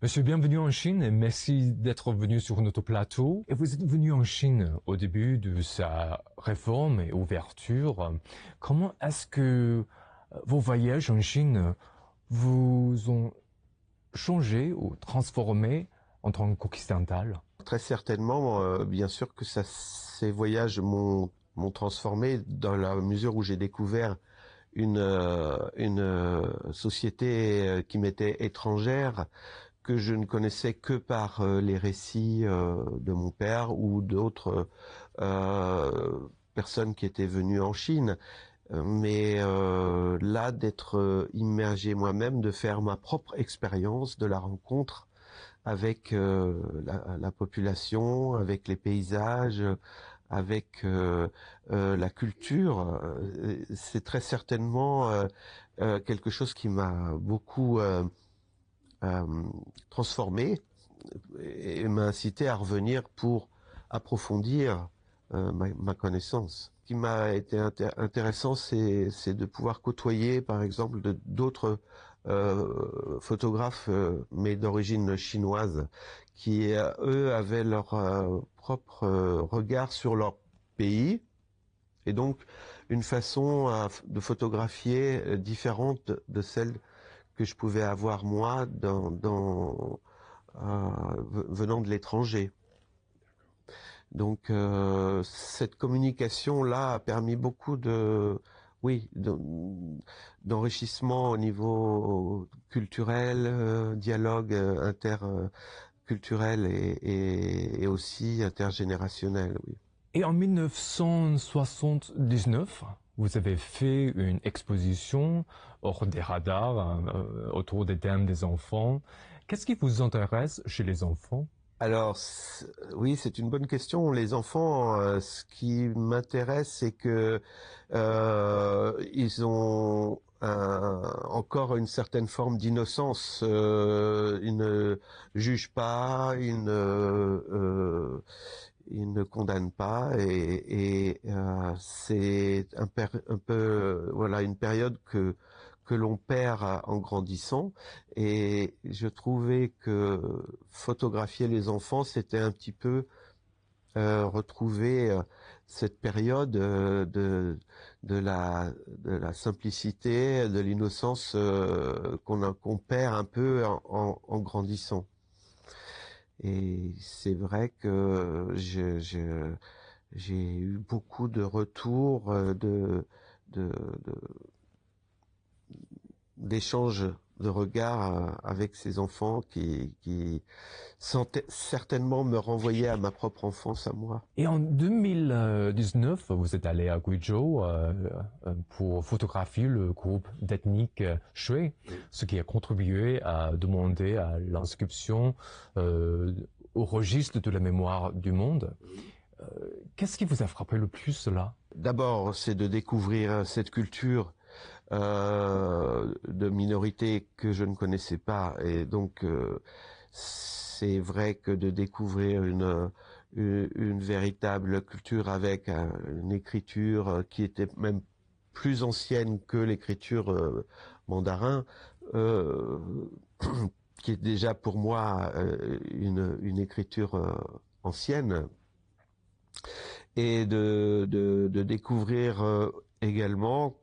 Monsieur, bienvenue en Chine et merci d'être venu sur notre plateau. Et vous êtes venu en Chine au début de sa réforme et ouverture. Comment est-ce que vos voyages en Chine vous ont changé ou transformé en tant qu'occidental? Très certainement, bien sûr que ces voyages m'ont transformé dans la mesure où j'ai découvert une société qui m'était étrangère, que je ne connaissais que par les récits de mon père ou d'autres personnes qui étaient venues en Chine. Mais là, d'être immergé moi-même, de faire ma propre expérience de la rencontre avec la population, avec les paysages, avec la culture, c'est très certainement quelque chose qui m'a beaucoup euh, transformé et m'a incité à revenir pour approfondir ma connaissance. Ce qui m'a été intéressant, c'est de pouvoir côtoyer, par exemple, d'autres photographes, mais d'origine chinoise, qui, eux, avaient leur propre regard sur leur pays, et donc une façon de photographier différente de celle que je pouvais avoir moi venant de l'étranger. Donc cette communication-là a permis beaucoup oui, d'enrichissement au niveau culturel, dialogue interculturel et aussi intergénérationnel, oui. Et en 1979, vous avez fait une exposition hors des radars autour des thèmes des enfants. Qu'est-ce qui vous intéresse chez les enfants? Alors, oui, c'est une bonne question. Les enfants, ce qui m'intéresse, c'est que ils ont encore une certaine forme d'innocence. Ils ne jugent pas, ils ne condamnent pas, et c'est un peu, voilà, une période que l'on perd en grandissant. Et je trouvais que photographier les enfants, c'était un petit peu retrouver cette période de la simplicité, de l'innocence qu'on perd un peu en grandissant. Et c'est vrai que j'ai eu beaucoup de retours de, d'échanges de regards avec ces enfants qui certainement me renvoyaient à ma propre enfance à moi. Et en 2019, vous êtes allé à Guizhou pour photographier le groupe ethnique Shui, ce qui a contribué à demander à l'inscription au registre de la mémoire du monde. Qu'est-ce qui vous a frappé le plus là? D'abord, c'est de découvrir cette culture de minorité que je ne connaissais pas, et donc c'est vrai que de découvrir une véritable culture avec une écriture qui était même plus ancienne que l'écriture mandarin, euh, qui est déjà pour moi une écriture ancienne, et de découvrir également,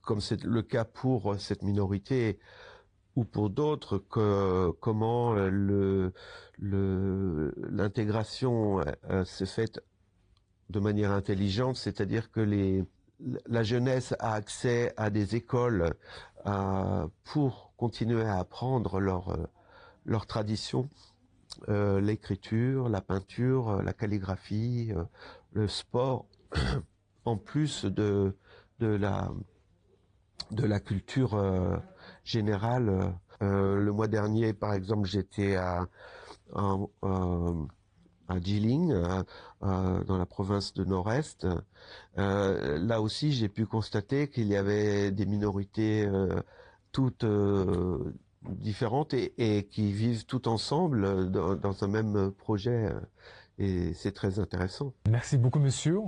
comme c'est le cas pour cette minorité ou pour d'autres, comment l'intégration s'est faite de manière intelligente, c'est-à-dire que la jeunesse a accès à des écoles pour continuer à apprendre leur tradition, l'écriture, la peinture, la calligraphie, le sport, en plus de la de la culture générale. Le mois dernier, par exemple, j'étais à, à Jilin, dans la province de Nord-Est. Là aussi, j'ai pu constater qu'il y avait des minorités toutes différentes et qui vivent toutes ensemble dans un même projet. Et c'est très intéressant. Merci beaucoup, monsieur.